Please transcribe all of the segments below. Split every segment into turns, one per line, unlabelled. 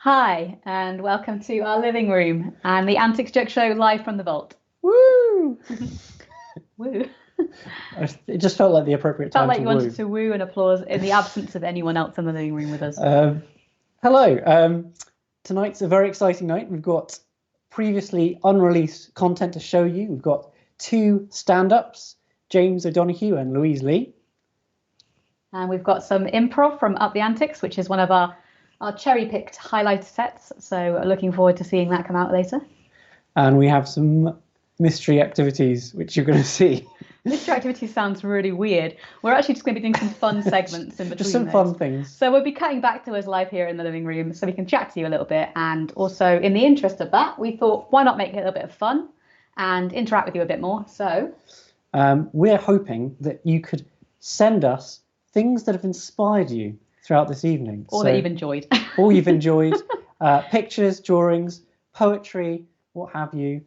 Hi, and welcome to our living room and the Antics Joke Show live from the vault.
Woo!
Woo.
It just felt like the appropriate time
Felt like
to
you wanted to woo and applause in the absence of anyone else in the living room with us.
Hello. Tonight's a very exciting night. We've got previously unreleased content to show you. We've got two stand-ups, James O'Donoghue and Louise Lee.
And we've got some improv from Up the Antics, which is one of our cherry-picked highlight sets. So looking forward to seeing that come out later.
And we have some mystery activities, which you're going to see.
Mystery activities sounds really weird. We're actually just going to be doing some fun segments in between.
Just some fun things.
So we'll be cutting back to us live here in the living room so we can chat to you a little bit. And also, in the interest of that, we thought, why not make it a little bit of fun and interact with you a bit more? So
we're hoping that you could send us things that have inspired you throughout this evening.
Or that you've enjoyed.
Or you've enjoyed. Pictures, drawings, poetry, what have you.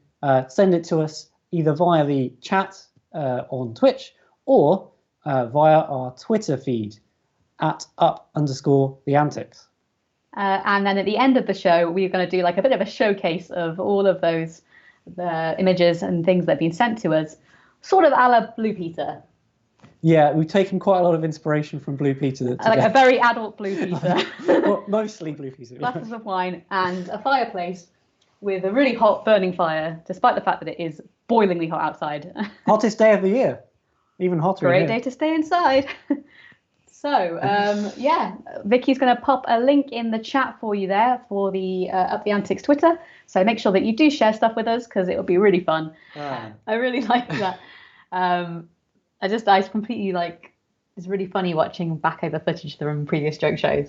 Send it to us either via the chat on Twitch or via our Twitter feed at @up_the_antics.
And then at the end of the show, we're going to do like a bit of a showcase of all of the images and things that have been sent to us, sort of a la Blue Peter.
Yeah, we've taken quite a lot of inspiration from Blue Peter.
Like a very adult Blue Peter.
Well, mostly Blue Peter.
Glasses of wine and a fireplace with a really hot burning fire, despite the fact that it is boilingly hot outside.
Hottest day of the year. Even hotter.
Great day to stay inside. So, yeah, Vicky's going to pop a link in the chat for you there for the Up the Antics Twitter. So make sure that you do share stuff with us because it will be really fun. I really like that. I completely it's really funny watching back over footage from previous joke shows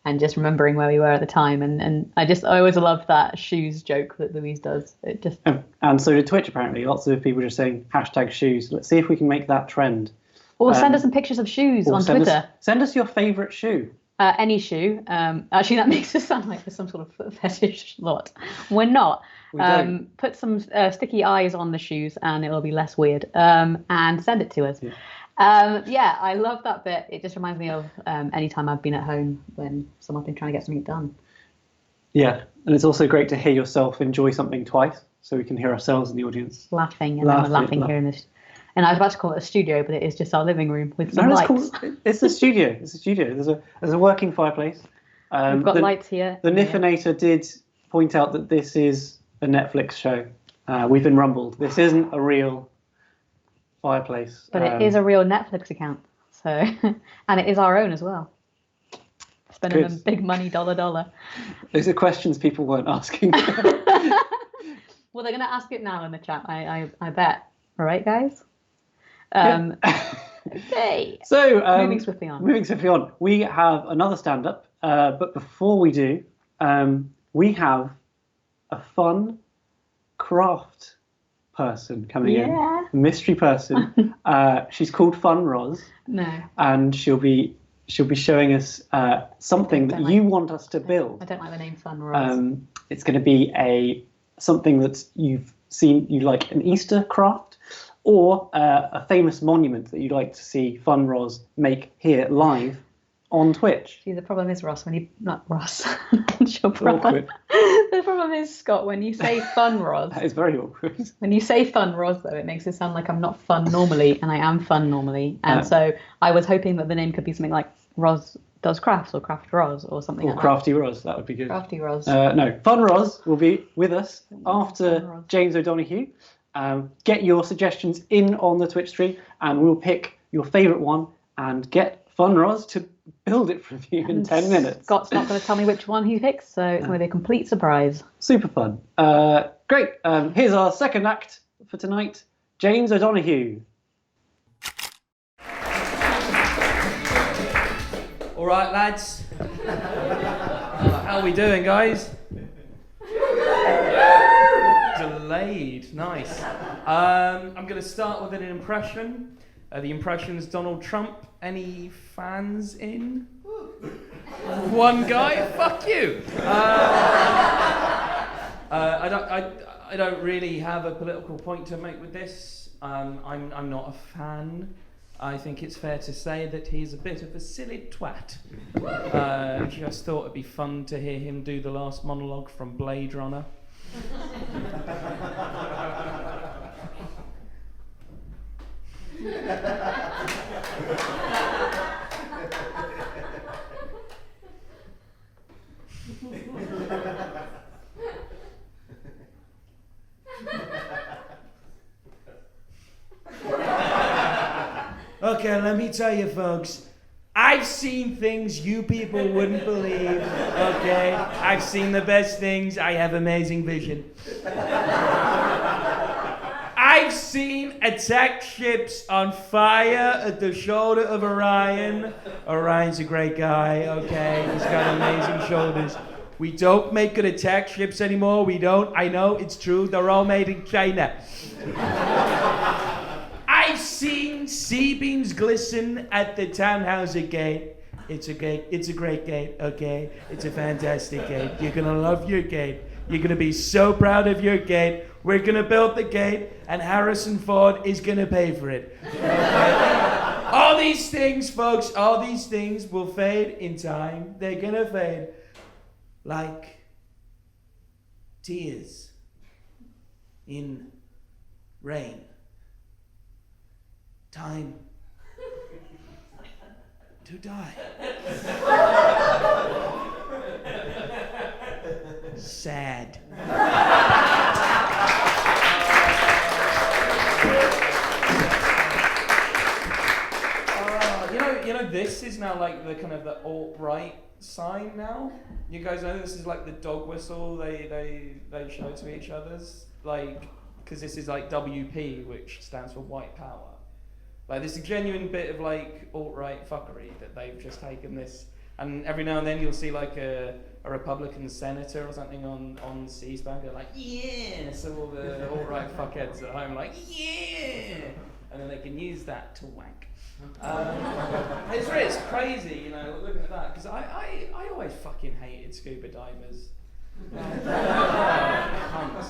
and just remembering where we were at the time. And I always love that shoes joke that Louise does. It just
And so did Twitch, apparently. Lots of people just saying #shoes. Let's see if we can make that trend.
Or send us some pictures of shoes on Twitter.
Send us your favourite shoe.
Any shoe. Actually, that makes us sound like there's some sort of foot fetish lot. We're not.
We don't.
Put some sticky eyes on the shoes and it'll be less weird. And send it to us. Yeah, I love that bit. It just reminds me of any time I've been at home when someone's been trying to get something done.
Yeah, and it's also great to hear yourself enjoy something twice, so we can hear ourselves in the audience.
Laughing and then we're laughing here in this. And I was about to call it a studio, but it is just our living room with some lights.
It's a studio. It's a studio. There's a working fireplace.
We've got lights here.
The Niffinator did point out that this is a Netflix show. We've been rumbled. This isn't a real fireplace.
But it is a real Netflix account. So, and it is our own as well. Spending them big money, dollar.
Those are questions people weren't asking.
Well, they're going to ask it now in the chat. I bet. All right, guys. Okay.
So
moving swiftly on.
We have another stand-up, but before we do, we have a fun craft person coming in, a mystery person. She's called Fun Roz.
No.
And she'll be showing us something that you want us to build.
I don't like the name Fun Roz.
It's going to be something that you've seen, you like an Easter craft, or a famous monument that you'd like to see Fun Roz make here live on Twitch.
See, the problem is not Ross. That's your problem. The problem is, Scott, when you say Fun Roz.
That is very awkward.
When you say Fun Roz, though, it makes it sound like I'm not fun normally, and I am fun normally. And so I was hoping that the name could be something like Roz Does Crafts or Craft Roz or something like that. Or
Crafty Roz, that would be good.
Crafty Roz.
No, Fun Roz will be with us after James O'Donoghue. Get your suggestions in on the Twitch stream, and we'll pick your favourite one and get Fun Roz to build it for you in 10 minutes.
Scott's not going to tell me which one he picks, so it's going to be a complete surprise.
Super fun. Great. Here's our second act for tonight, James O'Donoghue.
All right, lads. How are we doing, guys? Delayed. Nice. I'm going to start with an impression. The impression's Donald Trump. Any fans in? One guy? Fuck you. I don't really have a political point to make with this. I'm not a fan I think it's fair to say that he's a bit of a silly twat. Just thought it'd be fun to hear him do the last monologue from Blade Runner. Okay, let me tell you folks, I've seen things you people wouldn't believe, okay? I've seen the best things, I have amazing vision. I've seen attack ships on fire at the shoulder of Orion. Orion's a great guy, okay? He's got amazing shoulders. We don't make good attack ships anymore, we don't. I know, it's true, they're all made in China. I've seen C-beams glisten at the Townhauser Gate. It's a great gate, okay? It's a fantastic gate. You're gonna love your gate. You're gonna be so proud of your gate. We're gonna build the gate, and Harrison Ford is gonna pay for it. Okay? All these things, folks, all these things will fade in time. They're gonna fade like tears in rain. Time to die. Sad. You know, this is now like the kind of the alt-right sign now. You guys know this is like the dog whistle they show to each other's, like, because this is like WP, which stands for white power. Like, there's a genuine bit of like alt-right fuckery that they've just taken this, and every now and then you'll see like a Republican senator or something on C-SPAN go like, yeah, so all the alt-right fuckheads at home like, yeah, and then they can use that to wank. It's crazy, you know, looking at that, because I always fucking hated scuba divers. Cunts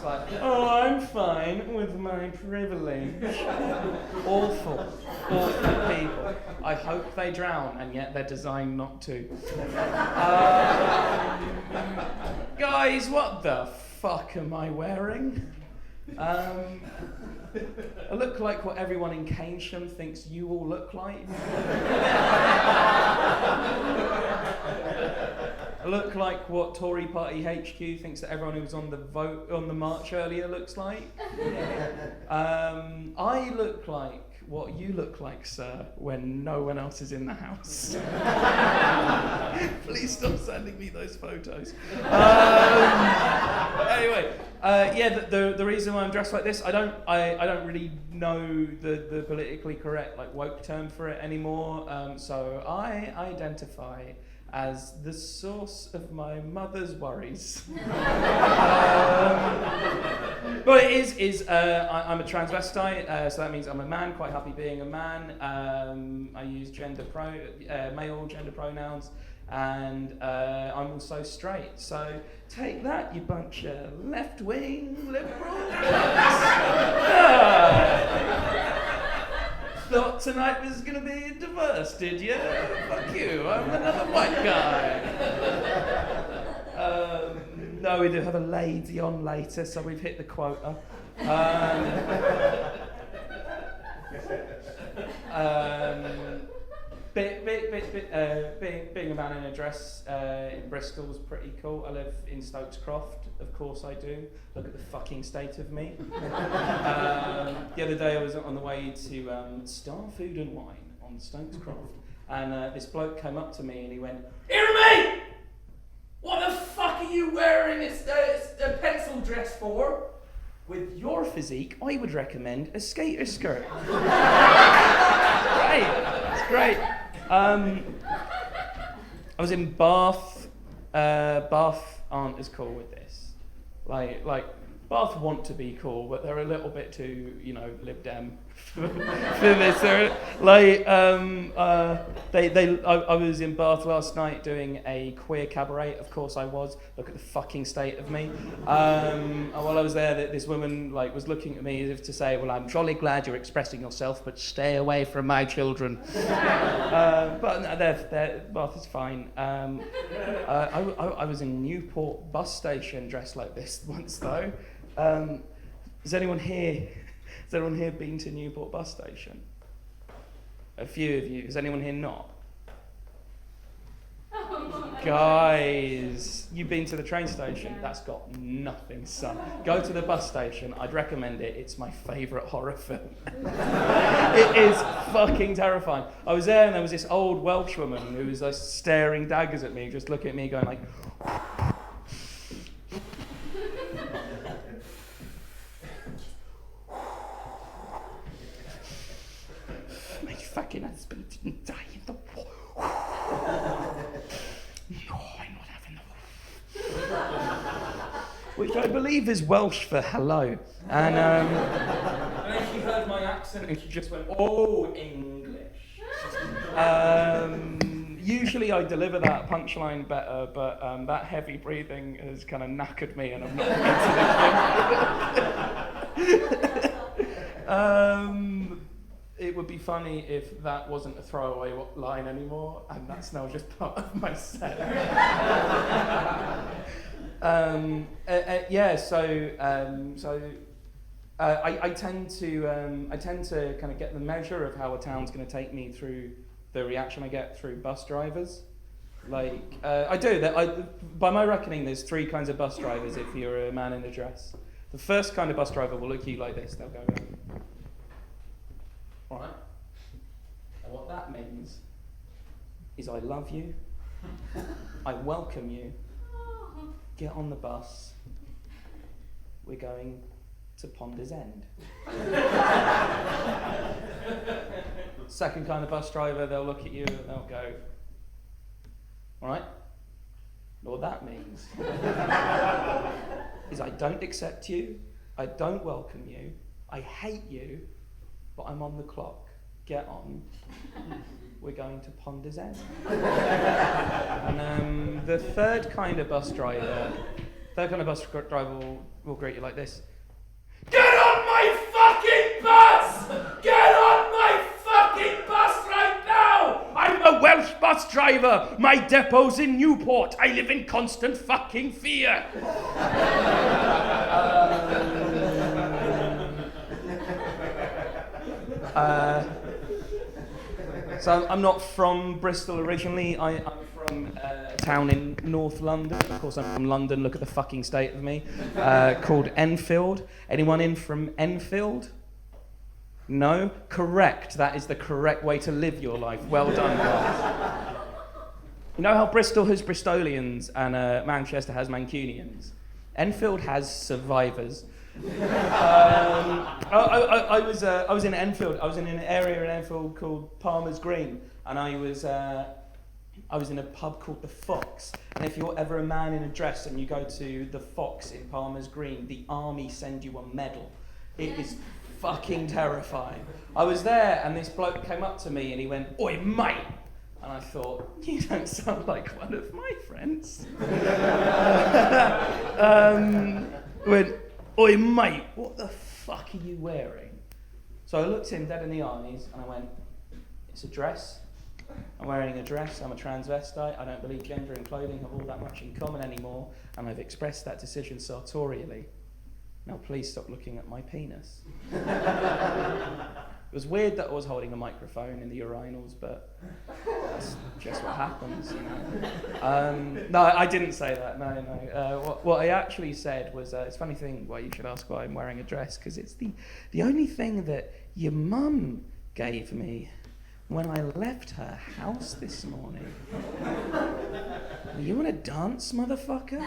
like, oh, I'm fine with my privilege. Awful people. I hope they drown, and yet they're designed not to. Guys, what the fuck am I wearing? I look like what everyone in Keynsham thinks you all look like. I look like what Tory Party HQ thinks that everyone who was on the march earlier looks like. I look like what you look like, sir, when no one else is in the house. Please stop sending me those photos. Anyway, the reason why I'm dressed like this, I don't really know the politically correct like woke term for it anymore. So I identify as the source of my mother's worries. But it is I'm a transvestite, so that means I'm a man, quite happy being a man. I use male gender pronouns, and I'm also straight. So take that, you bunch of left-wing liberals. Thought tonight was going to be diverse, did you? Fuck you, I'm another white guy. No, we do have a lady on later, so we've hit the quota. Being a man in a dress in Bristol was pretty cool. I live in Stokes Croft, of course I do. Look at the fucking state of me. The other day I was on the way to Star Food and Wine on Stokes Croft, and this bloke came up to me and he went, "Hear me! What the fuck are you wearing a pencil dress for? With your physique, I would recommend a skater skirt." Great, it's great. I was in Bath. Bath aren't as cool with this. Like Bath want to be cool, but they're a little bit too, Lib Dem for this. I was in Bath last night doing a queer cabaret. Of course I was. Look at the fucking state of me. While I was there, this woman was looking at me as if to say, "Well, I'm jolly glad you're expressing yourself, but stay away from my children." But no, Bath is fine. I was in Newport bus station dressed like this once though. Has anyone here been to Newport bus station? A few of you. Is anyone here not? Guys, you've been to the train station? That's got nothing, son. Go to the bus station. I'd recommend it. It's my favourite horror film. It is fucking terrifying. I was there and there was this old Welsh woman who was staring daggers at me, just looking at me going like... My fucking husband didn't die in the war. No, I'm not having the war. Which I believe is Welsh for hello. And then she heard my accent and she just went, "Oh, English." Usually I deliver that punchline better, but that heavy breathing has kind of knackered me and I'm not into it. It would be funny if that wasn't a throwaway line anymore, and that's now just part of my set. I tend to kind of get the measure of how a town's going to take me through the reaction I get through bus drivers. I do that. By my reckoning, there's 3 kinds of bus drivers. If you're a man in a dress, the first kind of bus driver will look at you like this. They'll go. Right. And what that means is I love you, I welcome you, get on the bus, we're going to Ponder's End. Second kind of bus driver, they'll look at you and they'll go, alright, what that means is I don't accept you, I don't welcome you, I hate you, but I'm on the clock. Get on. We're going to Ponder's End. And the third kind of bus driver will greet you like this. Get on my fucking bus! Get on my fucking bus right now! I'm a Welsh bus driver. My depot's in Newport. I live in constant fucking fear. So I'm not from Bristol originally. I'm from a town in North London. Of course, I'm from London. Look at the fucking state of me. Called Enfield. Anyone in from Enfield? No? Correct. That is the correct way to live your life. Well done, guys. You know how Bristol has Bristolians and Manchester has Mancunians? Enfield has survivors. I was in Enfield. I was in an area in Enfield called Palmer's Green, and I was in a pub called the Fox. And if you're ever a man in a dress and you go to the Fox in Palmer's Green, the army send you a medal. It is fucking terrifying. I was there, and this bloke came up to me and he went, "Oi, mate!" And I thought, you don't sound like one of my friends. Went, "Oi, mate, what the fuck are you wearing?" So I looked him dead in the eyes and I went, "It's a dress. I'm wearing a dress. I'm a transvestite. I don't believe gender and clothing have all that much in common anymore, and I've expressed that decision sartorially. Now please stop looking at my penis." It was weird that I was holding a microphone in the urinals, but that's just what happens, you know. No, I didn't say that, no. What I actually said was, it's a funny thing why you should ask why I'm wearing a dress, because it's the only thing that your mum gave me when I left her house this morning. You want to dance, motherfucker?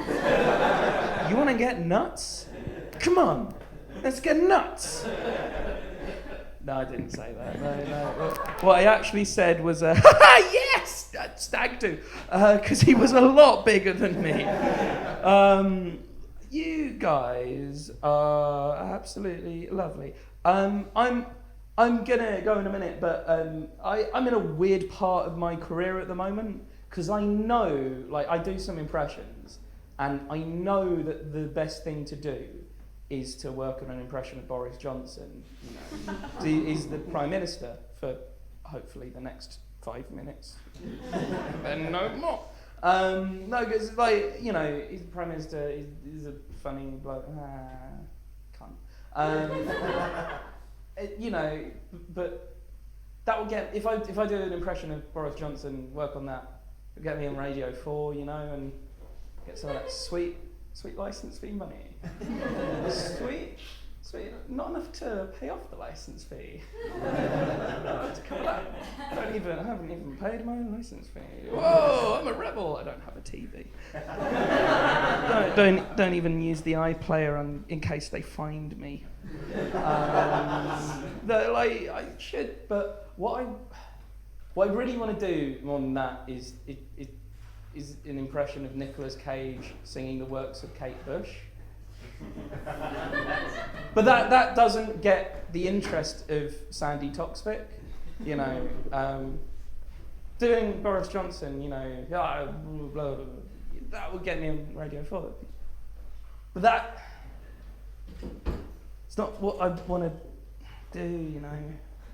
You want to get nuts? Come on, let's get nuts. No, I didn't say that. No. What I actually said was, yes, stag do, because he was a lot bigger than me. You guys are absolutely lovely. I'm I'm gonna go in a minute, but I'm in a weird part of my career at the moment because I know, like, I do some impressions, and I know that the best thing to do is to work on an impression of Boris Johnson. You know, he's the Prime Minister for hopefully the next 5 minutes, then no more. No, because like, you know, he's the Prime Minister. He's a funny bloke. Cunt. You know, but that will get, if I do an impression of Boris Johnson, work on that, it'll get me on Radio 4, you know, and get some of that sweet licence fee money. sweet, not enough to pay off the licence fee. I haven't even paid my licence fee. Whoa, I'm a rebel. I don't have a TV. don't even use the iPlayer in case they find me. Like, I should, but what I really want to do more than that is an impression of Nicolas Cage singing the works of Kate Bush. But that doesn't get the interest of Sandy Toksvik, you know. Doing Boris Johnson, you know, blah, blah, blah, that would get me on Radio 4. But it's not what I want to do, you know.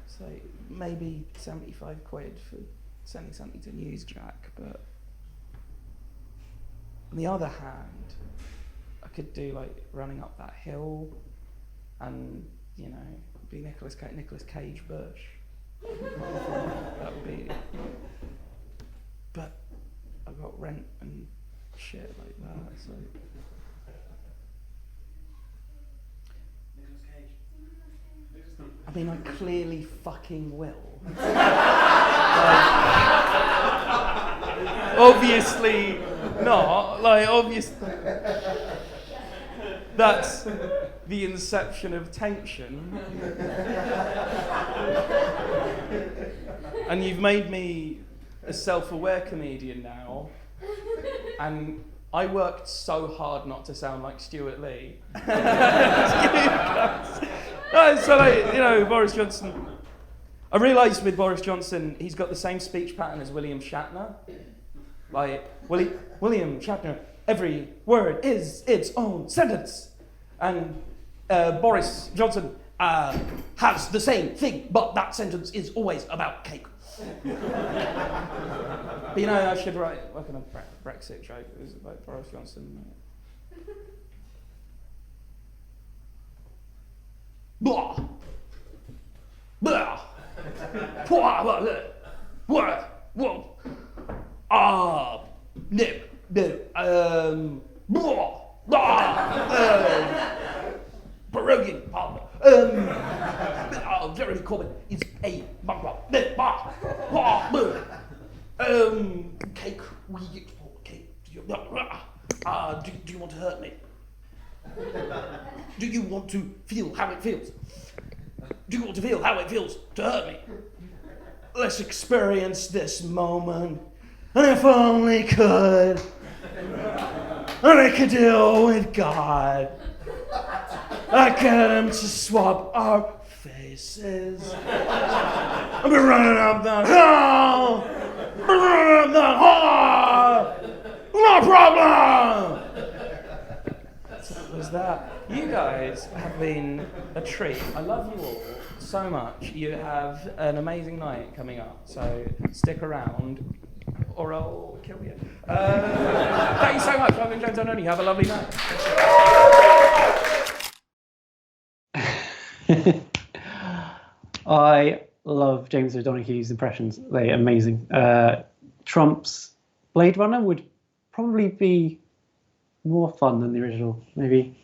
So maybe 75 quid for sending something to Newsjack, but on the other hand, I could do like Running Up That Hill and, you know, be Nicolas Cage Bush. That would be, but I've got rent and shit like that, so. I mean, I clearly fucking will. Obviously not. Like, obviously, that's the inception of tension. And you've made me a self-aware comedian now, and I worked so hard not to sound like Stuart Lee. No, so, like, you know, Boris Johnson. I realised with Boris Johnson, he's got the same speech pattern as William Shatner. Like, William Shatner, every word is its own sentence. And Boris Johnson has the same thing, but that sentence is always about cake. But, you know, I should work on a Brexit joke. It was about Boris Johnson. Blah. Blah. Perogian Palmer. Jeremy Corbyn is a bankrupt. Cake. Do you want to hurt me? Do you want to feel how it feels? Do you want to feel how it feels to hurt me? Let's experience this moment. And if only could, and I could deal with God. I get him to swap our faces. I've been running up that hill. No problem. So what was that? You guys have been a treat. I love you all so much. You have an amazing night coming up, so stick around or I'll kill you. Thank you so much. I've been James O'Neill. Have a lovely night.
I love James O'Donoghue's impressions. They're amazing. Trump's Blade Runner would probably be more fun than the original, maybe.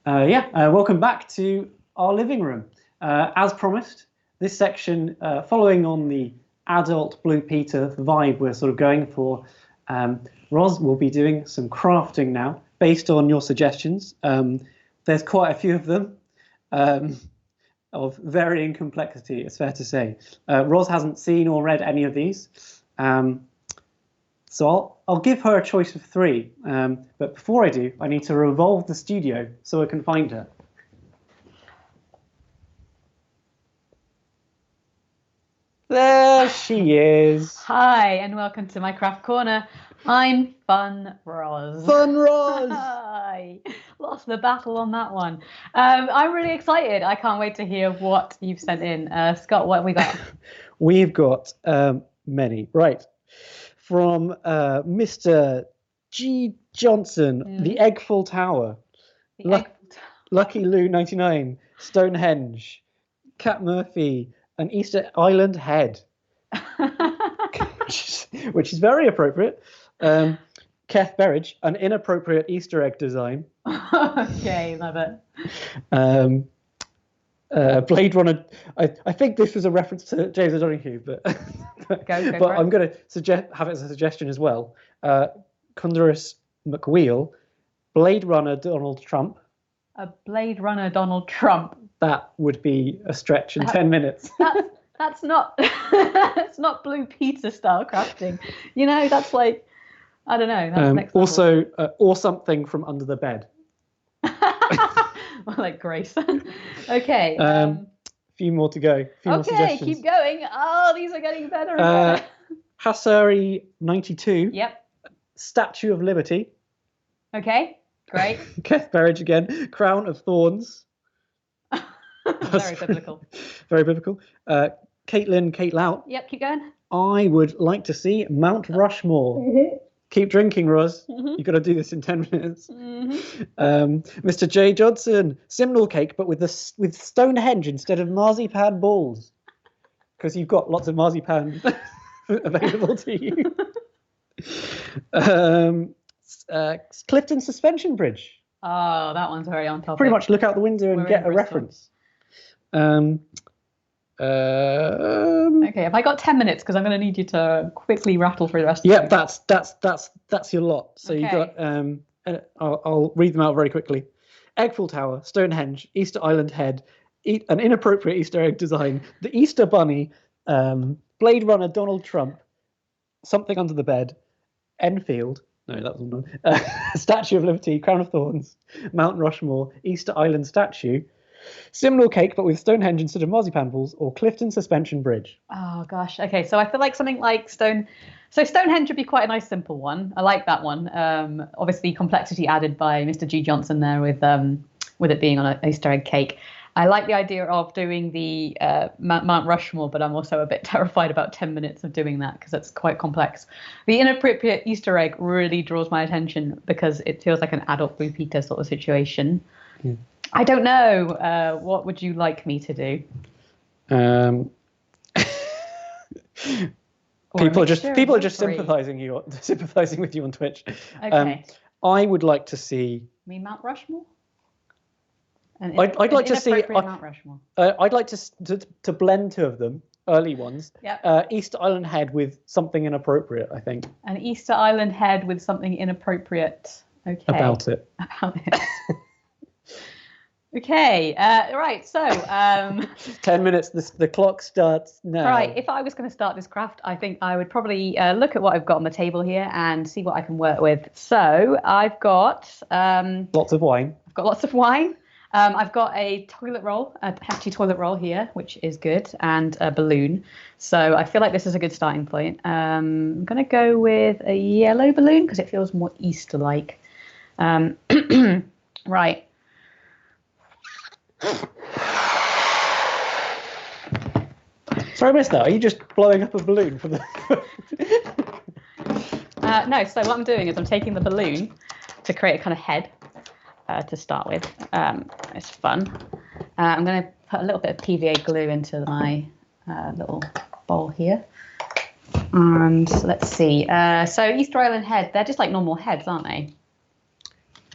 Welcome back to our living room. As promised, this section, following on the adult Blue Peter vibe we're sort of going for, Roz will be doing some crafting now, based on your suggestions. There's quite a few of them, of varying complexity, it's fair to say. Roz hasn't seen or read any of these, so I'll give her a choice of 3. But before I do, I need to revolve the studio so I can find her. There she is.
Hi, and welcome to my craft corner. I'm Fun Roz.
Fun Roz.
Hi. Lost the battle on that one. I'm really excited. I can't wait to hear what you've sent in. Scott, what have we got?
We've got many. Right. From Mr. G. Johnson, the Eggful Tower. Lucky Lou 99, Stonehenge, Cat Murphy, an Easter Island head, which is very appropriate. Keth Berridge, an inappropriate Easter egg design.
Okay, love it.
Blade Runner. I think this was a reference to James O'Donoghue, but
Go
I'm going to have it as a suggestion as well. Cundrus McWheel, Blade Runner Donald Trump.
A Blade Runner Donald Trump.
That would be a stretch in 10 minutes.
That's not it's not Blue Peter style crafting. You know, that's like, I don't know. That's next level.
Also, or something from under the bed.
Well, like Grace. Okay.
Few more to go.
Okay, keep going. Oh, these are getting better and better.
Hassari 92.
Yep.
Statue of Liberty.
Okay, great.
Keth Berridge again. Crown of Thorns.
Very biblical.
Very biblical. Caitlin Kate Lout.
Yep, keep going.
I would like to see Mount Rushmore.
Mm-hmm.
Keep drinking, Roz.
Mm-hmm.
You've got to do this in 10 minutes.
Mm-hmm.
Mr. J. Johnson, Simnel cake, but with Stonehenge instead of marzipan balls, because you've got lots of marzipan available to you. Clifton Suspension Bridge.
Oh, that one's very on topic.
Pretty much look out the window and get a reference.
Okay, have I got 10 minutes? Because I'm going to need you to quickly rattle through the rest of
them. That's your lot. So
okay.
You've got, I'll read them out very quickly. Eggful Tower, Stonehenge, Easter Island head, an inappropriate Easter egg design, the Easter Bunny, Blade Runner Donald Trump, something under the bed, Enfield. No, that was one. Statue of Liberty, Crown of Thorns, Mount Rushmore, Easter Island statue, Simnel cake, but with Stonehenge instead of marzipan balls, or Clifton Suspension Bridge.
Oh, gosh. Okay, so I feel like something like Stonehenge would be quite a nice, simple one. I like that one. Obviously, complexity added by Mr. G. Johnson there with it being on an Easter egg cake. I like the idea of doing the Mount Rushmore, but I'm also a bit terrified about 10 minutes of doing that because it's quite complex. The inappropriate Easter egg really draws my attention because it feels like an adult Blue Peter sort of situation. Yeah. I don't know. What would you like me to do?
People are just sympathising with you on Twitch.
Okay.
I would like to see.
Me Mount Rushmore.
I'd like to see.
Mount Rushmore.
I'd like to blend two of them, early ones.
Yep.
Easter Island head with something inappropriate, I think.
An Easter Island head with something inappropriate. Okay.
About it.
Okay. Right. So.
10 minutes. The clock starts now.
Right. If I was going to start this craft, I think I would probably look at what I've got on the table here and see what I can work with. So I've got.
Lots of wine.
I've got lots of wine. I've got a hefty toilet roll here, which is good, and a balloon. So I feel like this is a good starting point. I'm going to go with a yellow balloon because it feels more Easter-like. Right.
Sorry, I missed that. Are you just blowing up a balloon from the...
No, so what I'm doing is I'm taking the balloon to create a kind of head. To start with. It's fun. I'm going to put a little bit of PVA glue into my little bowl here. And let's see. So Easter Island head, they're just like normal heads, aren't they?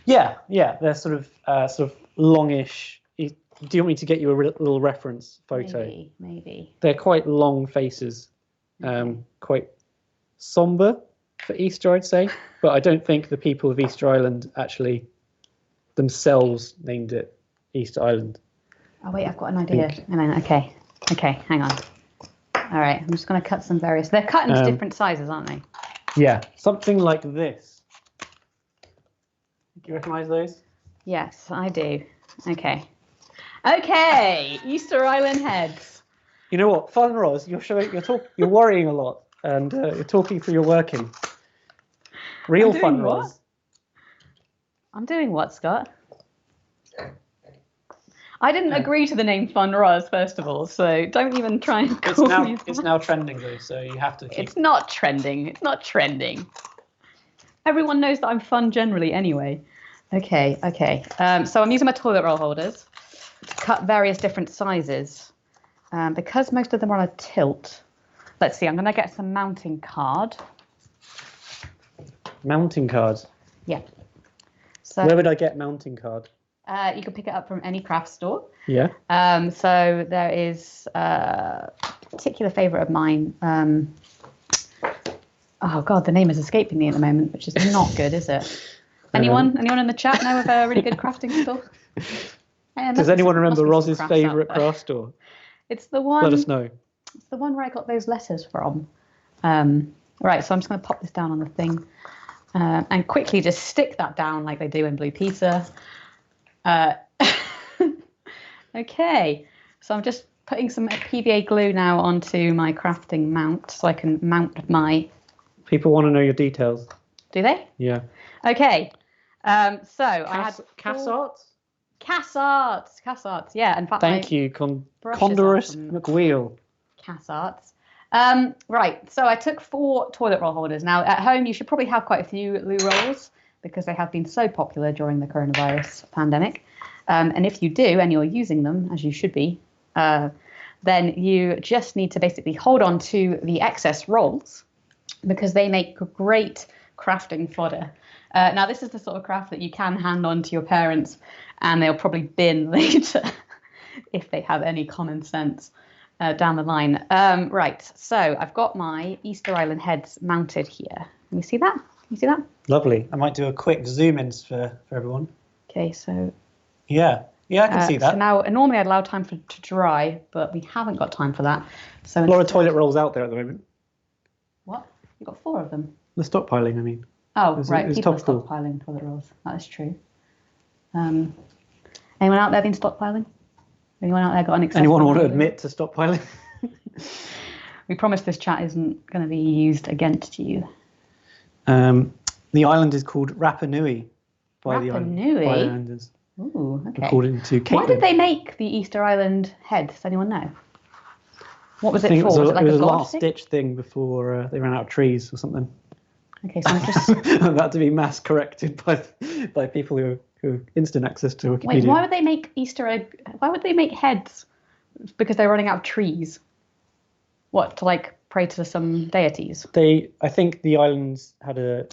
Yeah. They're sort of longish. Do you want me to get you a little reference photo?
Maybe.
They're quite long faces. Quite somber for Easter, I'd say. But I don't think the people of Easter Island actually themselves named it Easter Island.
Oh wait, I've got an idea. Okay, hang on. All right, I'm just going to cut some various. They're cut into different sizes, aren't they?
Yeah, something like this. Do you recognise those?
Yes, I do. Okay, Easter Island heads.
You know what, Fun Roz, you're worrying a lot, and you're talking through your working. Real Fun Roz.
I'm doing what, Scott? I didn't agree to the name Fun Roz, first of all, so don't even try and call me that.
It's now trending, though, so you have to keep...
It's not trending. It's not trending. Everyone knows that I'm fun generally anyway. Okay. So I'm using my toilet roll holders to cut various different sizes. Because most of them are on a tilt. Let's see, I'm going to get some mounting card.
Mounting cards?
Yeah. So,
where would I get mounting card?
You can pick it up from any craft store.
Yeah.
So there is a particular favourite of mine. Oh God, the name is escaping me at the moment, which is not good, is it? Anyone in the chat know of a really good crafting store?
Does anyone remember Roz's favourite craft store?
It's the one.
Let us know.
It's the one where I got those letters from. Right, so I'm just going to pop this down on the thing and quickly just stick that down like they do in Blue Pizza. Okay, so I'm just putting some PVA glue now onto my crafting mount so I can mount my...
People want to know your details.
Do they?
Yeah.
Okay, so I had...
Cass Arts?
Cass Arts, yeah. In fact,
Thank you, Condorus McWheel.
Cass Arts. Right, so I took 4 toilet roll holders. Now, at home, you should probably have quite a few loo rolls because they have been so popular during the coronavirus pandemic. And if you do, and you're using them, as you should be, then you just need to basically hold on to the excess rolls because they make great crafting fodder. Now, this is the sort of craft that you can hand on to your parents and they'll probably bin later if they have any common sense down the line. Right, so I've got my Easter Island heads mounted here. Can you see that? Can you see that?
Lovely. I might do a quick zoom in for everyone.
Okay, so...
Yeah, I can see that.
So now, normally I'd allow time to dry, but we haven't got time for that. So
a lot of toilet rolls out there at the moment.
What? You've got 4 of them?
The stockpiling, I mean.
Oh, right. People are stockpiling toilet rolls. That is true. Anyone out there been stockpiling? Anyone out there got an excess?
Anyone want to admit to stockpiling?
We promise this chat isn't going to be used against you.
The island is called Rapa Nui by the islanders.
Ooh, okay.
According to Caitlin.
Why did they make the Easter Island head? Does anyone know? What was it for?
Was it
like
a last-ditch thing before they ran out of trees or something?
Okay, so I'm just...
That to be mass corrected by people who instant access to Wikipedia.
Wait, why would they make Why would they make heads? Because they're running out of trees. What, to like pray to some deities?
I think the islands had a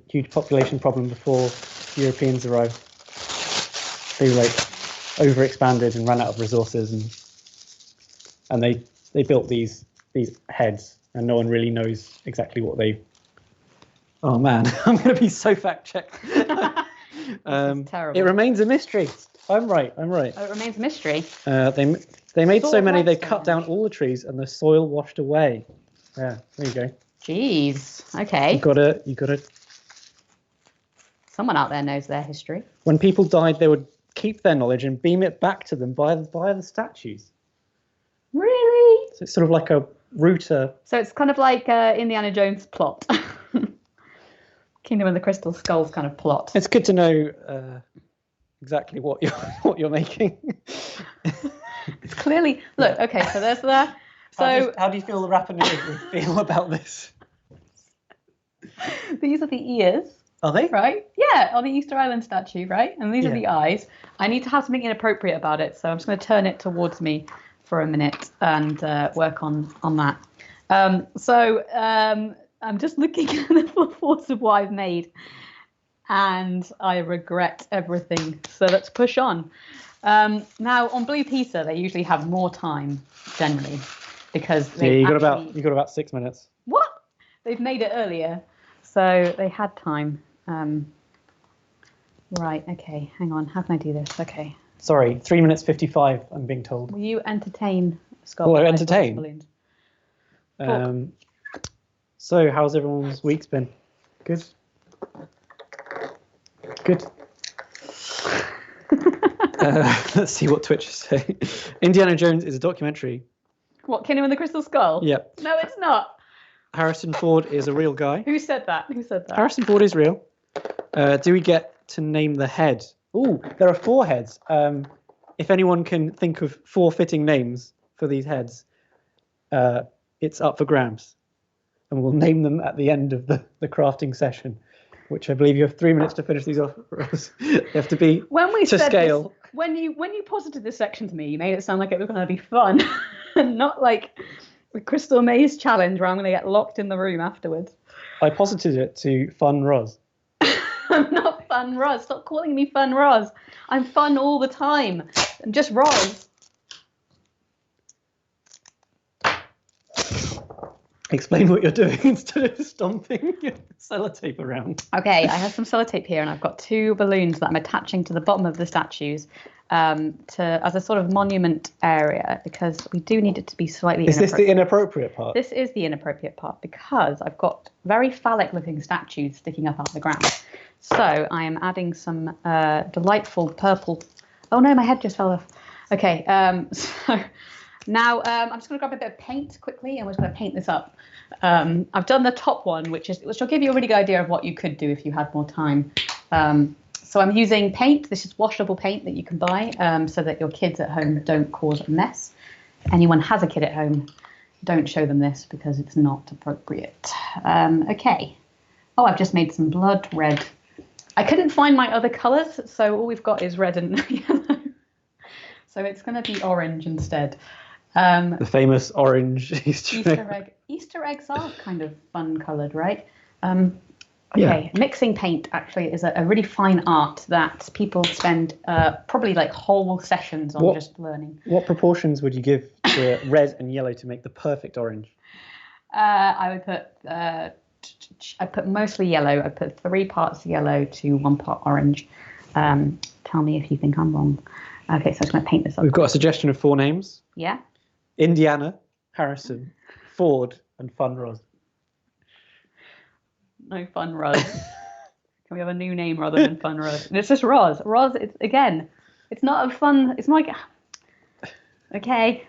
huge population problem before Europeans arrived. They like overexpanded and ran out of resources, and they built these heads, and no one really knows exactly what they. Oh man, I'm going to be so fact checked.
Terrible.
It remains a mystery. I'm right.
Oh, it remains a mystery.
They made so many they cut down all the trees and the soil washed away. Yeah, there you go.
Jeez. Okay.
You gotta.
Someone out there knows their history.
When people died, they would keep their knowledge and beam it back to them by the statues.
Really?
So it's sort of like a router. So
it's kind of like Indiana Jones plot. Kingdom of the Crystal Skulls kind of plot.
It's good to know exactly what you're making.
It's clearly look. Okay, so there's that. So
how do you feel the Rapa Nui would feel about this?
These are the ears.
Are they?
Right? Yeah, on the Easter Island statue, right? And these are the eyes. I need to have something inappropriate about it, so I'm just going to turn it towards me for a minute and work on that. I'm just looking at the full force of what I've made, and I regret everything. So let's push on. Now, on Blue Pizza, they usually have more time, generally, because
you got about 6 minutes.
What? They've made it earlier, so they had time. Right, okay, hang on. How can I do this? Okay.
Sorry, 3 minutes 55, I'm being told.
Will you entertain, Scott?
Will I entertain? So, how's everyone's week's been? Good? Good. Let's see what Twitch is saying. Indiana Jones is a documentary
What, Kingdom of the Crystal Skull?
Yep.
No, it's not.
Harrison Ford is a real guy.
Who said that? Who said that?
Harrison Ford is real. Do we get to name the head? Ooh, there are 4 heads. If anyone can think of 4 fitting names for these heads, it's up for grabs. And we'll name them at the end of the crafting session, which I believe you have 3 minutes to finish these off. You have to be to scale.
This, when you posited this section to me, you made it sound like it was going to be fun, and not like the Crystal Maze challenge where I'm going to get locked in the room afterwards.
I posited it to Fun Roz.
I'm not Fun Roz. Stop calling me Fun Roz. I'm fun all the time. I'm just Roz.
Explain what you're doing instead of stomping your sellotape around.
Okay, I have some sellotape here, and I've got 2 balloons that I'm attaching to the bottom of the statues as a sort of monument area, because we do need it to be slightly
Is this the inappropriate part?
This is the inappropriate part, because I've got very phallic-looking statues sticking up out of the ground. So I am adding some delightful purple... Oh no, my head just fell off. Okay, so... Now, I'm just going to grab a bit of paint quickly, and we're just going to paint this up. I've done the top one, which will give you a really good idea of what you could do if you had more time. So I'm using paint. This is washable paint that you can buy so that your kids at home don't cause a mess. If anyone has a kid at home, don't show them this because it's not appropriate. Okay. Oh, I've just made some blood red. I couldn't find my other colours, so all we've got is red and yellow. So it's going to be orange instead.
The famous orange Easter egg.
Easter eggs are kind of fun coloured, right? Okay, yeah. Mixing paint actually is a really fine art that people spend probably like whole sessions on just learning.
What proportions would you give to red and yellow to make the perfect orange?
I would put I put mostly yellow. I put 3 parts yellow to 1 part orange. Tell me if you think I'm wrong. Okay, so I'm just going to paint this up.
We've got a suggestion of 4 names.
Yeah.
Indiana, Harrison, Ford, and Fun Roz.
No, Fun Roz. Can we have a new name rather than Fun Roz? It's just Roz. Roz, it's not a fun... It's not like... Okay.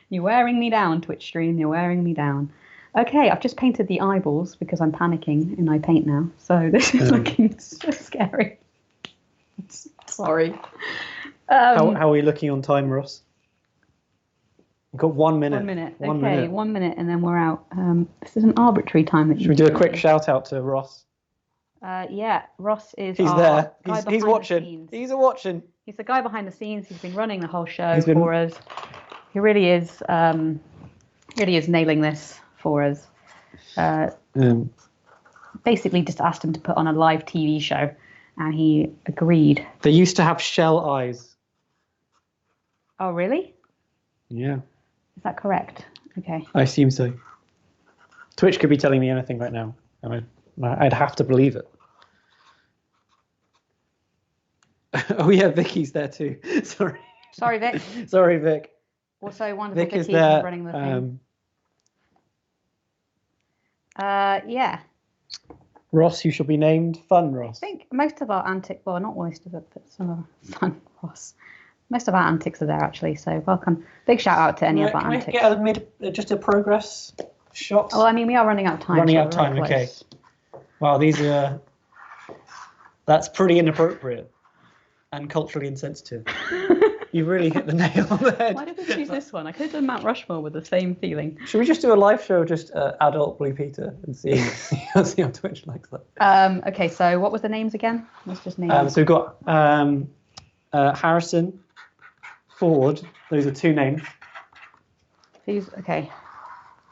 You're wearing me down, Twitch stream. You're wearing me down. Okay, I've just painted the eyeballs because I'm panicking in my paint now. So this is looking so scary. Sorry.
How are we looking on time, Ross? You've got 1 minute.
1 minute. Okay, 1 minute, and then we're out. This is an arbitrary time.
Should we do a quick shout out to Ross?
Yeah, Ross is.
He's there. He's watching. He's watching.
He's the guy behind the scenes. He's been running the whole show for us. He really is. Really is nailing this for us. Basically, just asked him to put on a live TV show, and he agreed.
They used to have shell eyes.
Oh, really?
Yeah.
Is that correct? Okay.
I assume so. Twitch could be telling me anything right now, and I'd have to believe it. Oh yeah, Vicky's there too. Sorry.
Sorry, Vic.
Sorry, Vic.
Also, wonderful
Vic is
Vicky
there,
running the thing. Yeah.
Ross, you shall be named Fun Ross.
I think most of our antics, well, not most of it, but some of Fun Ross. Most of our antics are there, actually, so welcome. Big shout out to any of our antics.
Can we get just a progress shot?
Well, I mean, we are running out of time.
Running out of time, okay. Wow, these are... That's pretty inappropriate and culturally insensitive. You really hit the nail on the head.
Why did we choose this one? I could have done Mount Rushmore with the same feeling.
Should we just do a live show, just adult Blue Peter, and see how Twitch likes that?
Okay, so what was the names again? Let's just name
So we've got Harrison, Ford. Those are 2 names.
Please, okay.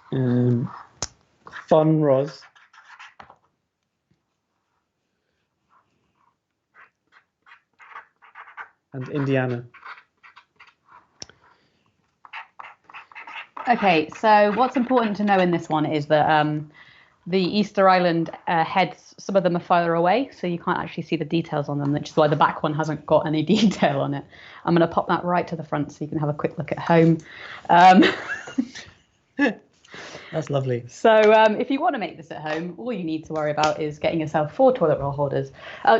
Fun Roz. And Indiana.
Okay, so what's important to know in this one is that the Easter Island heads, some of them are further away, so you can't actually see the details on them, which is why the back one hasn't got any detail on it. I'm going to pop that right to the front so you can have a quick look at home.
That's lovely.
So if you want to make this at home, all you need to worry about is getting yourself 4 toilet roll holders,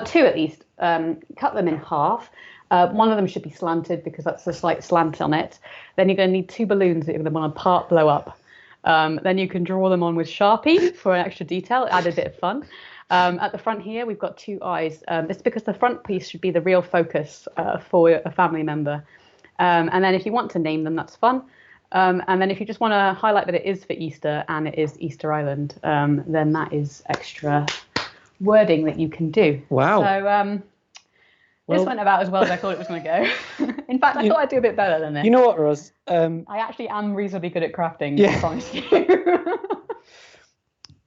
2 at least. Cut them in half. One of them should be slanted because that's a slight slant on it. Then you're going to need 2 balloons that you're going to want to part blow up. Then you can draw them on with Sharpie for an extra detail, add a bit of fun. At the front here, we've got 2 eyes. It's because the front piece should be the real focus for a family member. And then if you want to name them, that's fun. And then if you just want to highlight that it is for Easter and it is Easter Island, then that is extra wording that you can do.
Wow.
So this went about as well as I thought it was going to go. In fact, I thought I'd do a bit better than this.
You know what, Roz?
I actually am reasonably good at crafting,
Yeah.
I promise you.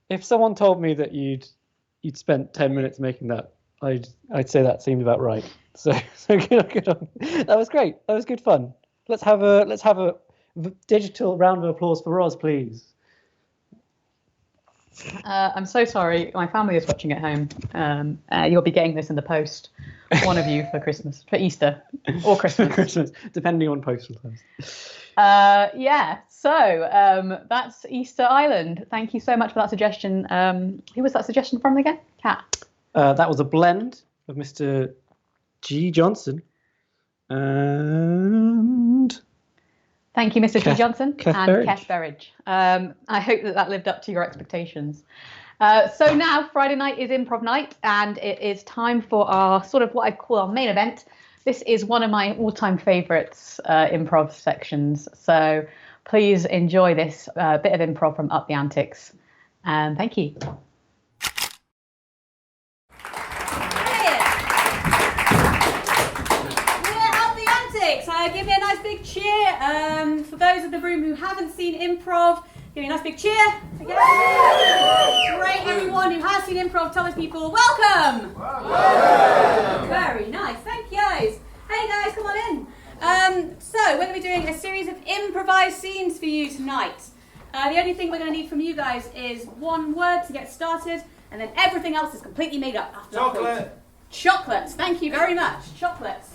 If someone told me that you'd spent 10 minutes making that, I'd say that seemed about right. So good on. That was great. That was good fun. Let's have a digital round of applause for Roz, please.
I'm so sorry. My family is watching at home. You'll be getting this in the post. One of you for Christmas, for Easter or Christmas.
Christmas, depending on postal times.
Yeah. So that's Easter Island. Thank you so much for that suggestion. Who was that suggestion from again? Kat.
That was a blend of Mr. G. Johnson and
Thank you, Mr. G. Johnson
Kath
and
Berridge.
Kath Berridge. I hope that lived up to your expectations. So now Friday night is improv night, and it is time for our sort of what I call our main event. This is one of my all-time favourites improv sections. So please enjoy this bit of improv from Up the Antics. And thank you.
Give me a nice big cheer. For those in the room who haven't seen improv, give me a nice big cheer. Okay. Great, everyone who has seen improv, tell those people, welcome. Very nice, thank you guys. Hey guys, come on in. So we're going to be doing a series of improvised scenes for you tonight. The only thing we're going to need from you guys is one word to get started, and then everything else is completely made up after that point.
Chocolate.
Chocolates, thank you very much. Chocolates.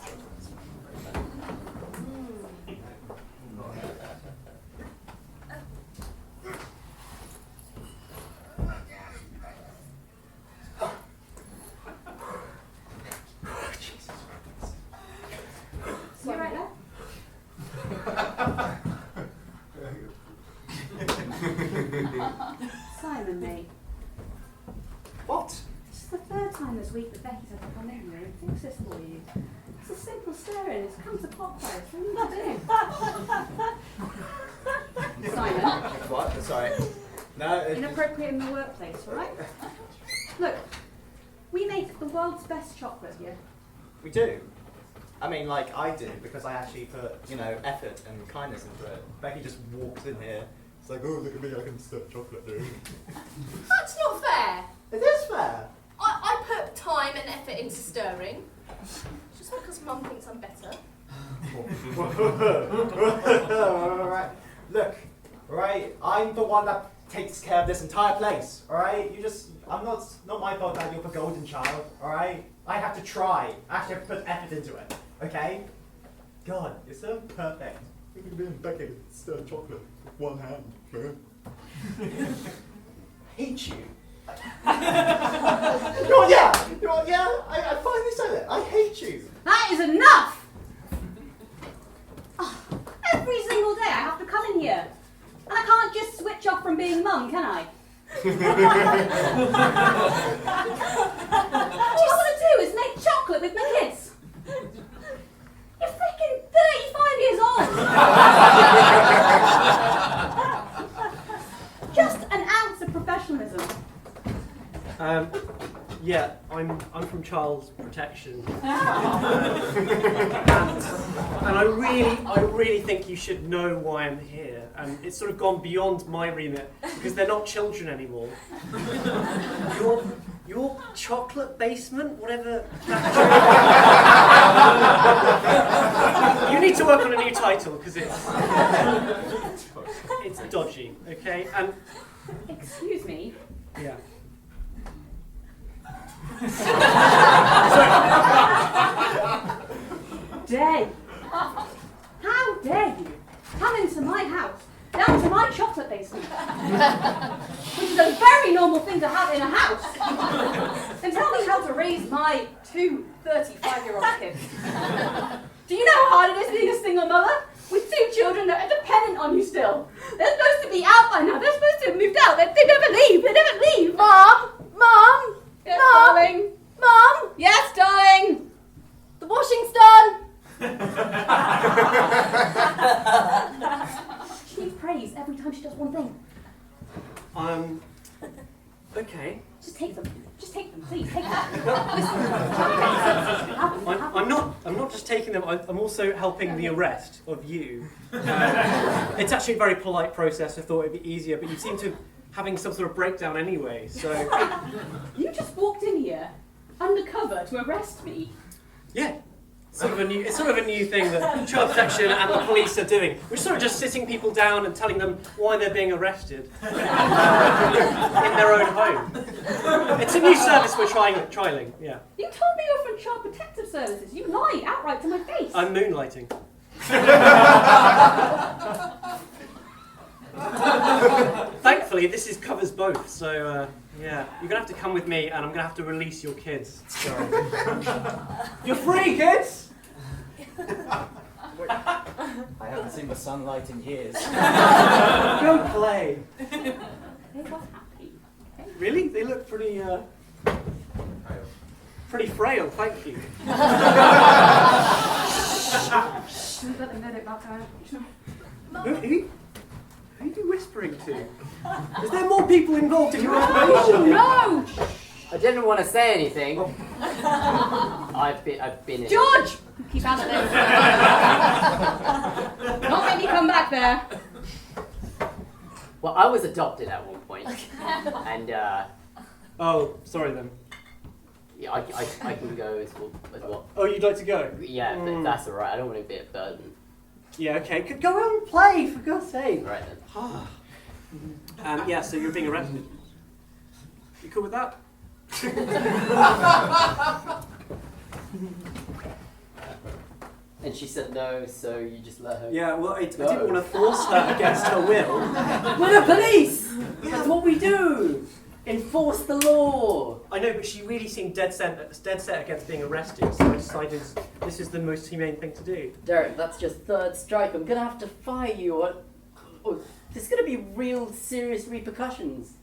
You right there? Simon, mate.
What?
This is the 3rd time this week that Becky's had to come in here and fix this for you. It's a simple stir-in. It's come to pot place. What do you do? Simon,
What? Sorry. No.
inappropriate in the workplace, all right? Look, we make the world's best chocolate here.
We do. I mean, like, I do, because I actually put, effort and kindness into it. Becky just walks in here. It's like, oh, look at me, I can stir chocolate, dude.
That's not fair.
It is fair.
I put time and effort into stirring. Just because Mum thinks I'm better.
Alright. Look, alright, I'm the one that takes care of this entire place, alright? I'm not my fault that you're the golden child, alright? I have to try. I actually have to put effort into it, okay? God, you're so perfect. You could be in Becky stir chocolate with one hand, man. I hate you. You know what, yeah? You know what, yeah? I finally said it. I hate you.
That is enough! Oh, every single day I have to come in here. And I can't just switch off from being Mum, can I? All I want to do is make chocolate with my kids. You're freaking 35 years old. Just an ounce of professionalism.
Yeah, I'm from Child Protection, and I really think you should know why I'm here. And it's sort of gone beyond my remit because they're not children anymore. Your chocolate basement, whatever. You need to work on a new title because it's dodgy. Okay, and
Excuse me.
yeah.
Dare you? How dare you come into my house, down to my chocolate chocolate they sneak. Which is a very normal thing to have in a house. And tell me how to raise my two 35-year-old kids. Do you know how hard it is being a single mother? With two children that are dependent on you still. They're supposed to be out by now. They're supposed to have moved out. They never leave. They never leave. Mom! Mom! Yes, darling? Mom! Yes, darling? The washing's done. She needs praise every time she does one thing.
Okay.
Just take them. Just take them, please. Take that. Listen.
I'm not just taking them. I'm also helping the arrest of you. It's actually a very polite process. I thought it'd be easier, but you seem to having some sort of breakdown anyway. So
You just walked in here undercover to arrest me.
yeah. It's sort of a new thing that child protection and the police are doing. We're sort of just sitting people down and telling them why they're being arrested in their own home. It's a new service we're trialing. Yeah.
You told me you're from Child Protective Services. You lied outright to my face.
I'm moonlighting. Thankfully, this covers both. So yeah, you're gonna have to come with me, and I'm gonna have to release your kids. Sorry. You're free, kids.
I haven't seen the sunlight in years.
Go play.
They were happy.
Really? They look pretty frail. Thank you.
Shouldn't let them know about that.
Who are you whispering to? Is there more people involved in your operation?
No!
I didn't want to say anything. I've been in...
George! Keep out of there. Not make me come back there.
Well, I was adopted at one point, and
Oh, sorry then.
yeah, I can go as well.
Oh, you'd like to go?
Yeah, but that's alright. I don't want to be a burden.
Yeah, okay. Go out and play, for God's sake.
Right then.
Yeah, so you're being arrested. You cool with that?
And she said no, so you just let her.
Yeah, well, I
No.
didn't want to force her against her will.
We're the police! That's what we do! Enforce the law!
I know, but she really seemed dead set against being arrested, so I decided this is the most humane thing to do.
Derek, that's your third strike. I'm gonna have to fire you, or there's gonna be real serious repercussions.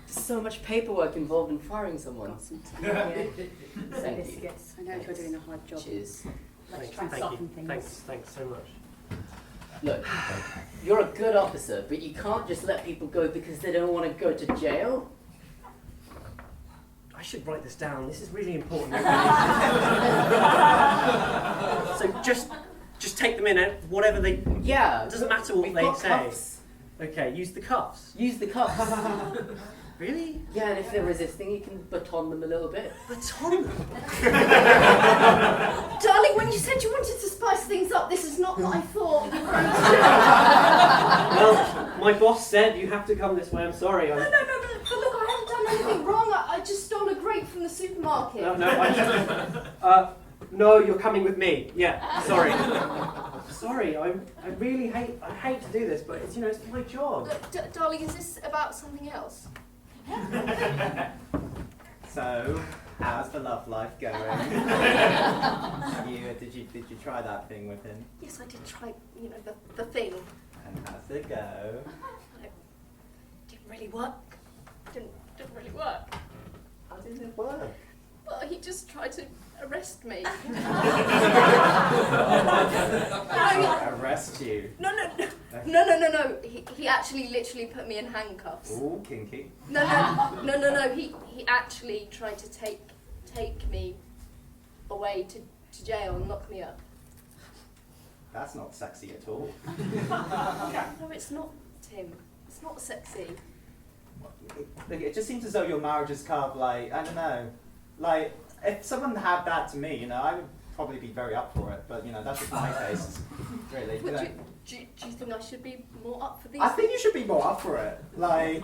There's so much paperwork involved in firing someone. Thank you.
Biscuits. I know you're doing a hard job.
Cheers.
Let's try and
Thank
soften
you.
things.
Thanks so much.
Look, you're a good officer, but you can't just let people go because they don't want to go to jail.
I should write this down. This is really important. So just take them in, and whatever they.
Yeah.
It doesn't matter what
We've
they
got
say.
cuffs.
Okay, use the cuffs.
Use the cuffs.
Really?
Yeah, and if they're resisting, you can baton them a little bit.
Baton?
Darling, when you said you wanted to spice things up, this is not what I thought you were going to
Well, my boss said you have to come this way. I'm sorry.
do. No, but look, I haven't done anything wrong. I just stole a grape from the supermarket.
No, you're coming with me. Yeah, sorry. Sorry, I really hate to do this, but it's it's my job.
Look, darling, is this about something else?
So, how's the love life going? Did you try that thing with him?
Yes, I did try, the thing.
And how's it go?
It didn't really work. Didn't really work.
How did it work?
Well, he just tried to arrest me.
Arrest you?
No. He actually literally put me in handcuffs.
Ooh, kinky.
No. He actually tried to take me away to jail and lock me up.
That's not sexy at all.
No, it's not, Tim. It's not sexy.
It just seems as though your marriage is kind of like, I don't know, like, if someone had that to me, I would probably be very up for it, but, that's just my taste, really.
But do you think I should be more up for these?
I think you should be more up for it, like,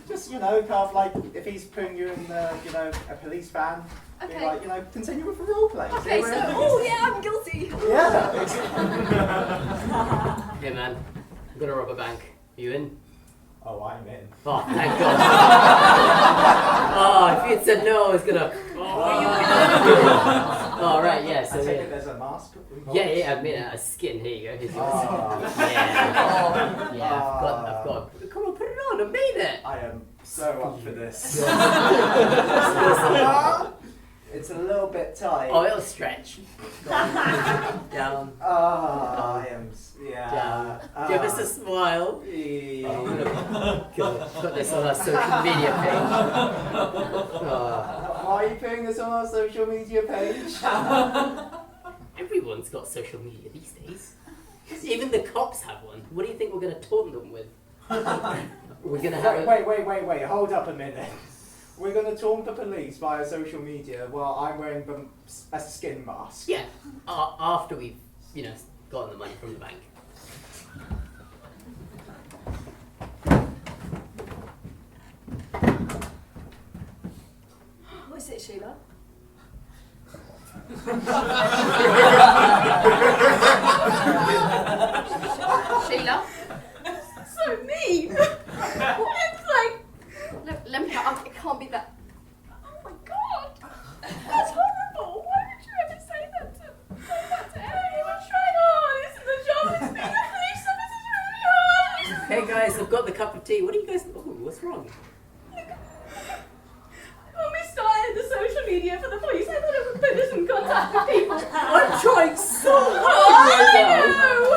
just kind of like, if he's putting you in, a police van, be
Okay.
like, continue with the role play.
Okay, so, oh yeah, I'm guilty.
Yeah.
Hey man, We're gonna rob a bank. Are you in?
Oh, I'm in.
Oh, thank God. Oh, if you'd said no, I was gonna. Oh, right, yeah. So
I take it there's a mask involved?
yeah, I mean a skin. Here you go. Here's yours.
Oh.
Yeah, I've got. Come on, put it on. I made it.
I am so up for this. It's a little bit tight.
Oh, it'll stretch. Down.
I am. Yeah.
Down. Give us a smile. Put this on our social media page.
Why are you putting this on our social media page?
Everyone's got social media these days. Even the cops have one. What do you think we're going to taunt them with? We're going to have
Wait, hold up a minute. We're going to taunt the police via social media while I'm wearing a skin mask.
Yeah, after we've, gotten the money from the bank.
What is it, Sheila? Sheila?
So mean. It's like,
Let me. It can't be that.
oh my God, that's horrible. Why would you ever say that to anyone trying hard? This is a job. It's being a police officer is really hard.
Hey guys, I've got the cup of tea. What are you guys? Oh, what's wrong?
When we started the social media for the police, I thought it would put us in contact with people.
I'm trying so hard
I
right now.
know.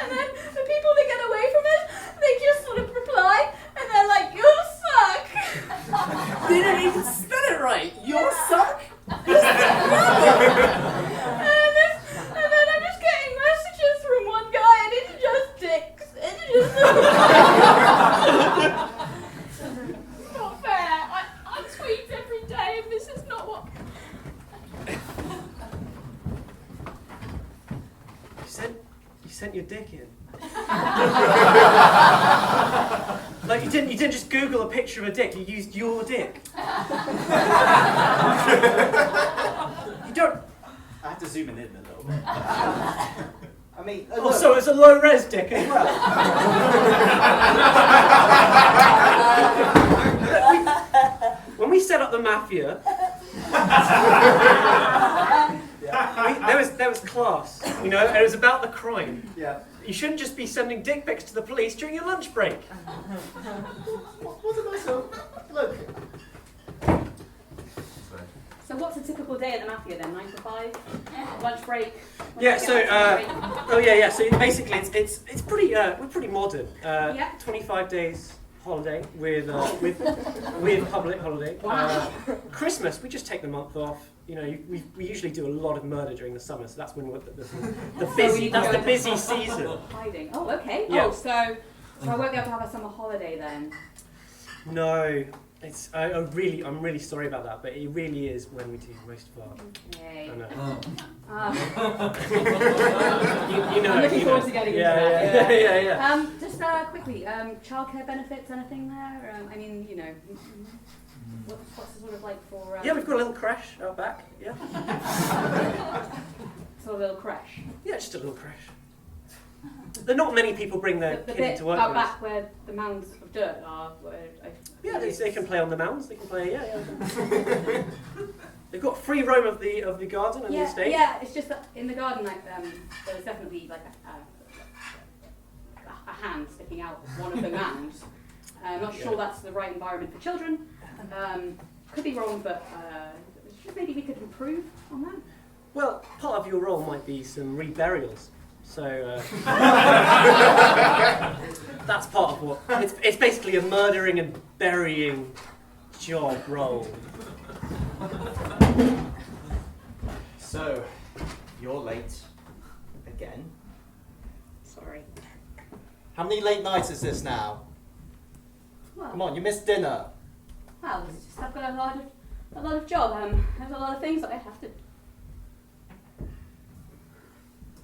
And then the people that get away from us, they just sort of reply, and they're like, "You suck."
They don't even spell it right. You're suck.
And then I'm just getting messages from one guy, and it's just dicks. It's just not fair. I tweet every day, and this is not what.
You sent your dick in. Like you didn't just Google a picture of a dick. You used your dick. You don't.
I have to zoom in a little bit. I mean,
Oh, so it's a low res dick as well. When we set up the mafia, there was class, and it was about the crime.
yeah.
You shouldn't just be sending dick pics to the police during your lunch break.
Wasn't I so? Look.
So what's a typical day at the Mafia then? 9 to 5? Lunch break?
Yeah. So, So basically, it's pretty. We're pretty modern.
Yeah.
25 days holiday with public holiday.
Wow.
Christmas, we just take the month off. We usually do a lot of murder during the summer, so that's when we're the busy season.
Hiding. Oh, okay.
Yeah.
Oh, so I won't be able to have a summer holiday then.
No, I'm really sorry about that, but it really is when we do most of our.
Yay.
I know.
Ah.
You know.
I'm looking forward to getting into that.
Yeah.
Just quickly, childcare benefits, anything there? What's the sort of like for?
Yeah, we've got a little crash out back. Yeah.
Sort of little crash.
Yeah, just a little crash. There are not many people bring their
The
kid
bit
to work
out
with us.
back where the mounds of dirt are.
Yeah, they can play on the mounds. They can play. Yeah. They've got free roam of the garden and the estate.
Yeah, it's just that in the garden, there's definitely like a hand sticking out of one of the mounds. I'm not sure that's the right environment for children. Could be wrong, but maybe we could improve on that.
Well, part of your role might be some reburials. So that's part of what it's basically a murdering and burying job role.
So, you're late again.
Sorry.
How many late nights is this now?
Well,
Come on, you missed dinner.
Well, it's just I've got a lot of job. There's a lot of things that I have to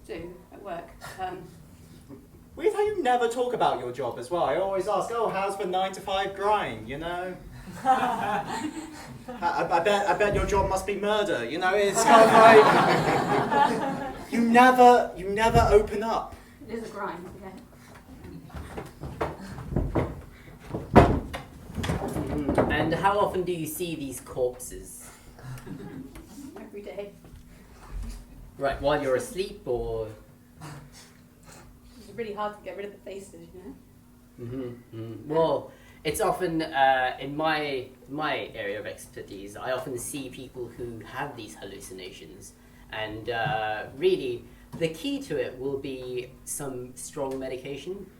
do at work.
Weird how you never talk about your job as well. I always ask, how's the 9 to 5 grind, I bet your job must be murder, it's kind of like you never open up.
It is a grind, okay.
And how often do you see these corpses?
Every day.
Right, while you're asleep, or?
It's really hard to get rid of the faces, you know?
Well, it's often in my area of expertise. I often see people who have these hallucinations, and really, the key to it will be some strong medication.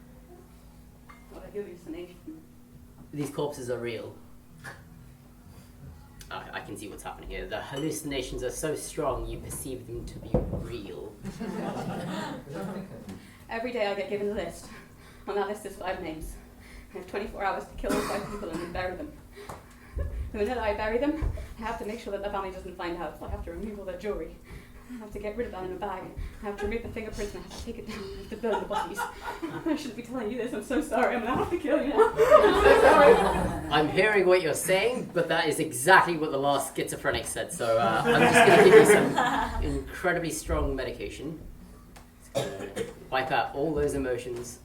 What a hallucination.
These corpses are real. I can see what's happening here. The hallucinations are so strong, you perceive them to be real.
Every day I get given a list. On that list is 5 names. I have 24 hours to kill all 5 people and then bury them. The minute I bury them, I have to make sure that the family doesn't find out. So I have to remove all their jewellery. I have to get rid of that in a bag. I have to remove the fingerprints and I have to take it down. I have to burn the bodies. I shouldn't be telling you this. I'm so sorry. I'm going to have to kill you now. I'm so sorry.
I'm hearing what you're saying, but that is exactly what the last schizophrenic said. So I'm just going to give you some incredibly strong medication. It's going to wipe out all those emotions.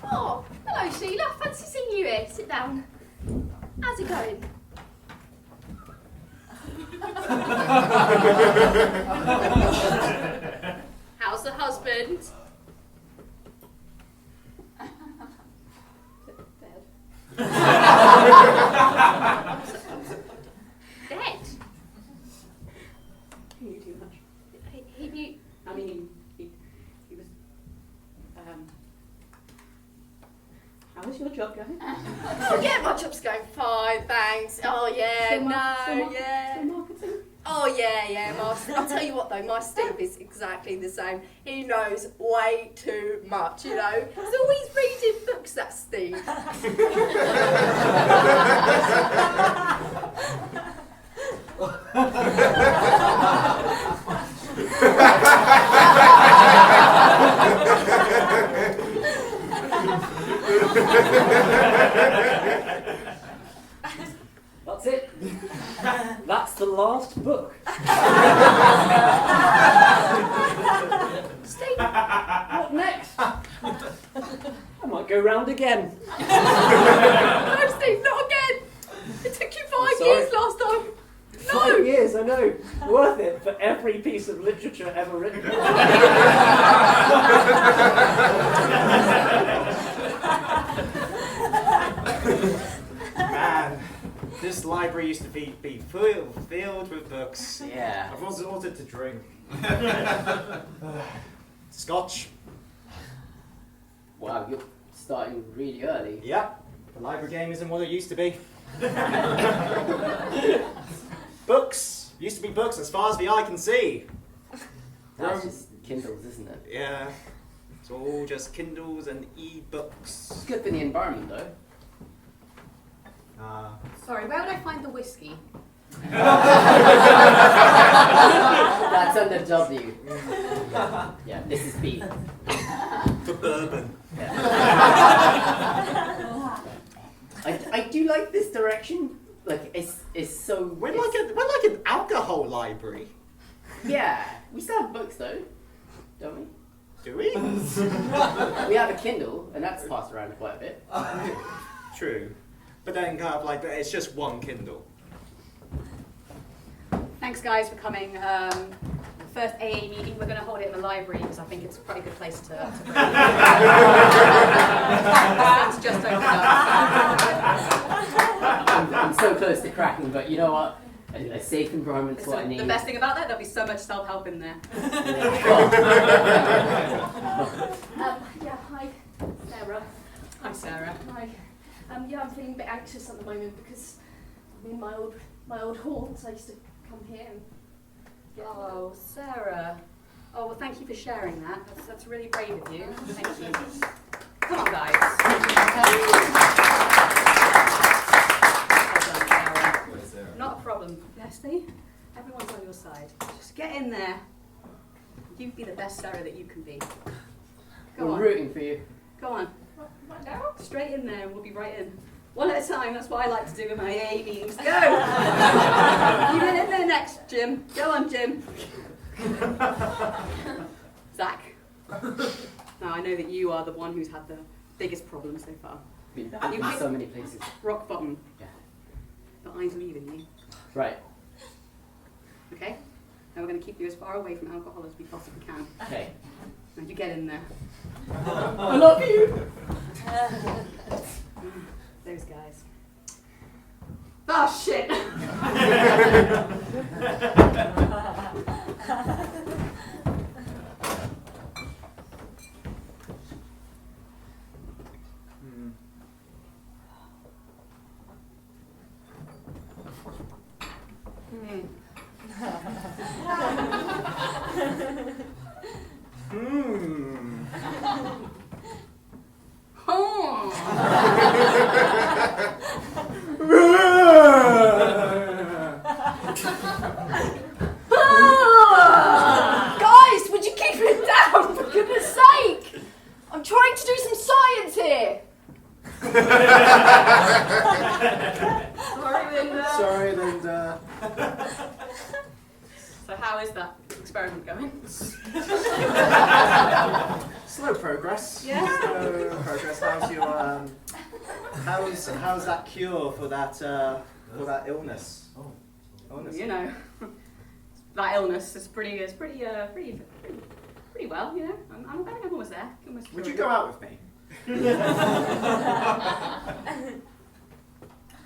Oh, hello Sheila. Fancy seeing you here. Sit down. How's it going? How's the husband?
Dead.
Dead.
He knew too much.
He knew.
I mean, he was. How is your job going?
Oh yeah, my job's going fine, thanks. Oh yeah,
Still
yeah.
marketing?
Oh yeah, I'll tell you what though, my Steve is exactly the same. He knows way too much, you know. He's always reading books, that Steve.
That's it. That's the last book.
Steve,
What next? I might go round again.
no Steve, not again. It took you 5 years last time. No.
5 years, I know. Worth it for every piece of literature ever written.
Man, this library used to be filled with books.
Yeah.
I've also ordered to drink. Scotch.
Wow, you're starting really early.
Yep. The library game isn't what it used to be. Books. Used to be books as far as the eye can see.
That's just Kindles, isn't it?
Yeah. It's all just Kindles and e-books.
It's good for the environment, though.
Sorry, where would I find the whiskey?
That's under W. Yeah, this is B.
For bourbon.
Yeah. I do like this direction. Like it's so.
We're like an alcohol library.
Yeah, we still have books though, don't we?
Do we?
We have a Kindle, and that's passed around quite a bit.
True. But then kind of like it's just one Kindle.
Thanks, guys, for coming. The first AA meeting, we're going to hold it in the library because I think it's quite a good place to bring it. It's just opened up.
I'm so close to cracking, but you know what? A safe environment's what I need.
The best thing about that, there'll be so much self-help in there.
yeah, hi, Sarah.
Hi, Sarah.
Hi. Yeah, I'm feeling a bit anxious at the moment because I'm in my old haunts. I used to come here and
Oh, Sarah. Oh, well, thank you for sharing that. That's really brave of you. Thank you. Come on, guys. Well done, Sarah. Not a problem, Leslie. Everyone's on your side. Just get in there. You be the best Sarah that you can be. Go
We're
on.
rooting for you.
Go on. Right now? Straight in there and we'll be right in. One at a time, that's what I like to do in my AA meetings. Go! You get in there next, Jim. Go on, Jim. Zach. Now, I know that you are the one who's had the biggest problem so far.
Been in so many places.
Rock bottom.
Yeah.
But I'm leaving you.
Right.
Okay? And we're going to keep you as far away from alcohol as we possibly can.
Okay.
Now you get in there.
I love you.
Those guys. Oh shit!
Guys, would you keep it down, for goodness sake? I'm trying to do some science here.
Sorry, Linda.
So how is that experiment going?
Slow progress.
Yeah.
Slow progress. How's your how's that cure for that illness? Illness.
You know, that illness is pretty well. You know, I'm almost there. Almost
Would you
through.
go out with me?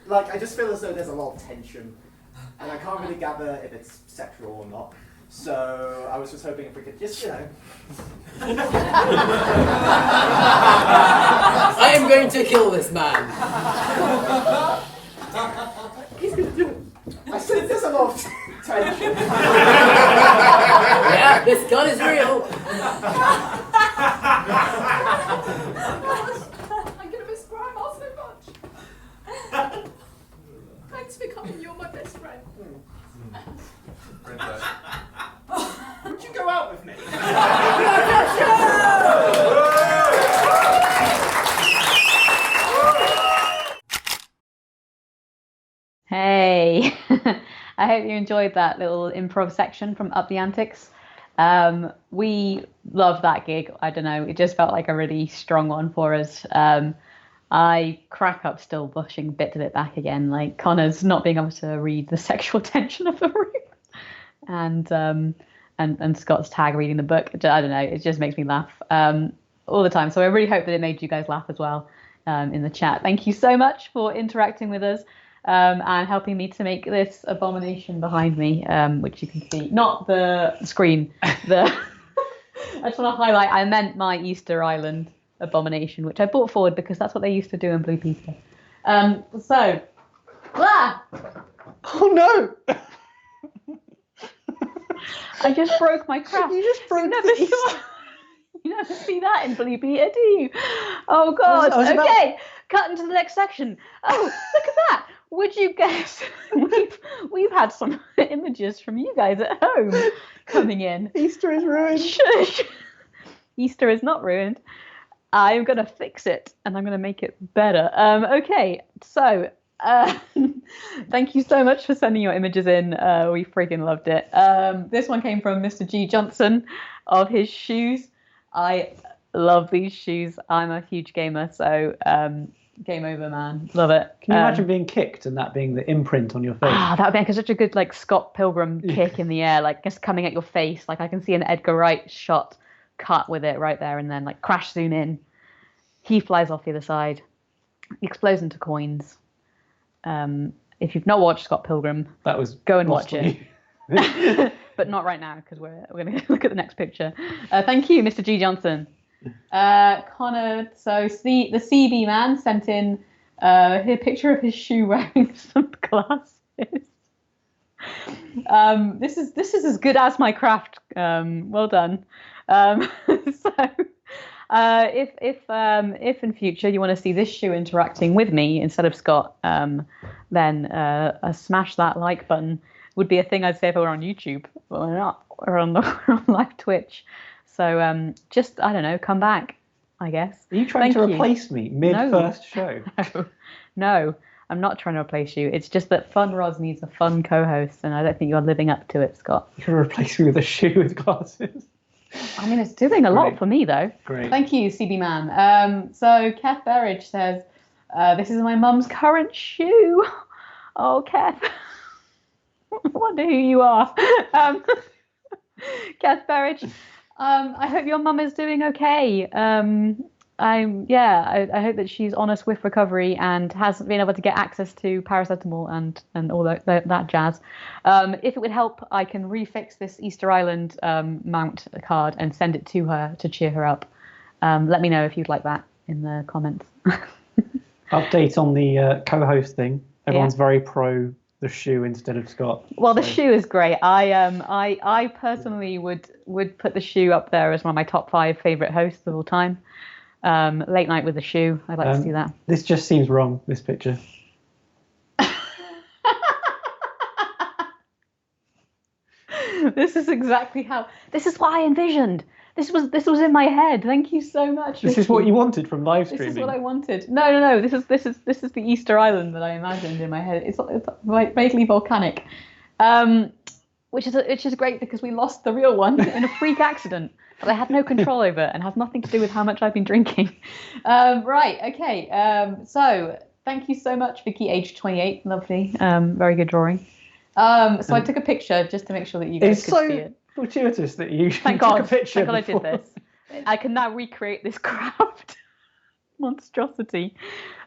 Like, I just feel as though there's a lot of tension, and I can't really gather if it's sexual or not. So I was just hoping if we could just,
I am going to kill this man.
He's gonna do it. I said there's a lot of tension.
Yeah, this gun is real.
I'm gonna miss Grandma so much. Thanks for coming, you're my best friend.
Would you go out with me?
Hey, I hope you enjoyed that little improv section from Up the Antics. We loved that gig. I don't know, it just felt like a really strong one for us. I crack up still blushing bits of it back again, like Connor's not being able to read the sexual tension of the room, and Scott's tag reading the book. I don't know, it just makes me laugh all the time. So I really hope that it made you guys laugh as well in the chat. Thank you so much for interacting with us. And helping me to make this abomination behind me, which you can see, not the screen. I just want to highlight, I meant my Easter Island abomination, which I brought forward because that's what they used to do in Blue Peter. So,
Oh no!
I just broke my craft.
You just broke
You never see that in Blue Peter, do you? Oh God!
I was
Okay, cut into the next section. Oh, look at that! Would you guess we've had some images from you guys at home coming in.
Easter is ruined.
Shush. Easter is not ruined. I'm gonna fix it and I'm gonna make it better. Okay, so thank you so much for sending your images in. We freaking loved it. This one came from Mr. G. Johnson of his shoes. I love these shoes. I'm a huge gamer, so game over, man. Love it.
Can you imagine being kicked and that being the imprint on your face?
That would make such a good like Scott Pilgrim kick in the air, like just coming at your face. Like I can see an Edgar Wright shot cut with it right there, and then like crash zoom in. He flies off the other side, explodes into coins. If you've not watched Scott Pilgrim,
That was
go and watch
lost
it. But not right now because we're going to look at the next picture. Thank you, Mr. G. Johnson. Connor, so the CB man sent in a picture of his shoe wearing some glasses. This is as good as my craft. Well done. So if in future you want to see this shoe interacting with me instead of Scott, then a smash that like button would be a thing I'd say if I were on YouTube, but we're not. We're on live Twitch. So just, I don't know, come back, I guess.
Are you trying to replace me mid-first show?
No, I'm not trying to replace you. It's just that Fun Roz needs a fun co-host, and I don't think you're living up to it, Scott.
You're going to replace me with a shoe with glasses?
I mean, it's doing a lot for me, though.
Great.
Thank you, CB Man. So Kath Berridge says, This is my mum's current shoe. Oh, Kath. I wonder who you are. Kath Berridge. I hope your mum is doing okay. I hope that she's on a swift recovery and has been able to get access to paracetamol and all that jazz. If it would help, I can refix this Easter Island mount card and send it to her to cheer her up. Let me know if you'd like that in the comments.
Update on the co-host thing. Everyone's very pro the shoe instead of Scott.
Well, the shoe is great. I personally would put the shoe up there as one of my top 5 favorite hosts of all time. Late night with the shoe. I'd like to see that.
This just seems wrong, this picture.
This is exactly how. This is what I envisioned. This was in my head. Thank you so much.
This is what you wanted from live streaming.
This is what I wanted. No. This is the Easter Island that I imagined in my head. It's vaguely volcanic, which is great because we lost the real one in a freak accident that I had no control over and has nothing to do with how much I've been drinking. Right. Okay. So thank you so much, Vicky, age 28. Lovely. Very good drawing. So I took a picture just to make sure that you guys could see it.
Fortuitous that you
Thank
took
God.
a picture.
Thank God I did this. I can now recreate this craft monstrosity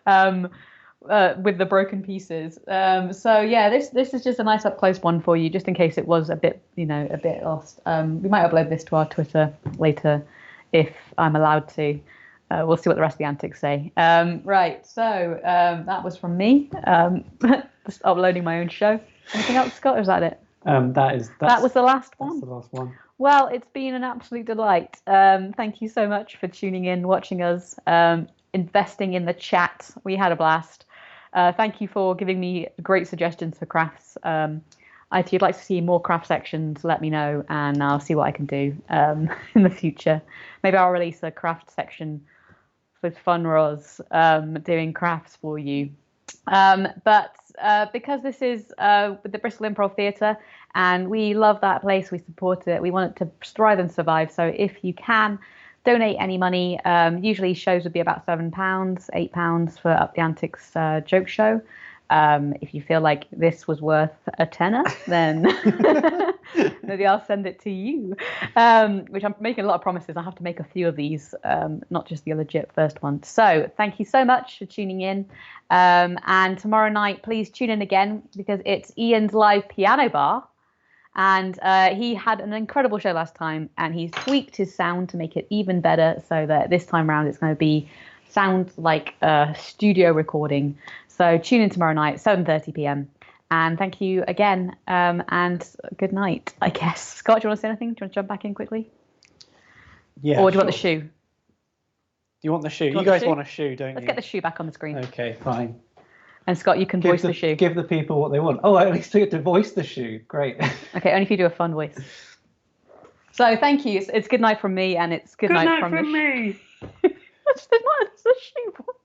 with the broken pieces. So yeah, this is just a nice up close one for you, just in case it was a bit lost. We might upload this to our Twitter later if I'm allowed to. We'll see what the rest of the antics say. Right. So that was from me. Just uploading my own show. Anything else, Scott? Or is that it?
That
was the last one.
That's the last one.
Well, it's been an absolute delight. Thank you so much for tuning in, watching us, investing in the chat. We had a blast. Thank you for giving me great suggestions for crafts. If you'd like to see more craft sections, let me know, and I'll see what I can do in the future. Maybe I'll release a craft section with Fun Roz doing crafts for you. But because this is with the Bristol Improv Theatre, and we love that place, we support it, we want it to thrive and survive. So if you can donate any money, usually shows would be about £7, £8 for Up the Antics joke show. If you feel like this was worth a tenner, then maybe I'll send it to you. Which I'm making a lot of promises. I have to make a few of these, not just the legit first one. So thank you so much for tuning in. And tomorrow night, please tune in again because it's Ian's live piano bar. And he had an incredible show last time, and he's tweaked his sound to make it even better so that this time around it's going to sound like a studio recording. So tune in tomorrow night, 7:30 p.m. And thank you again, and good night, I guess. Scott, do you want to say anything? Do you want to jump back in quickly?
Yeah.
Or do you want the shoe?
Do you want the shoe? You
want
guys
the shoe?
want a shoe, don't you?
Let's get the shoe back on the screen.
Okay, fine.
And Scott, you can voice the shoe.
Give the people what they want. Oh, I at least get to voice the shoe. Great.
Okay, only if you do a fun voice. So thank you. It's good night from me, and it's good night from
me.
It's the shoe voice.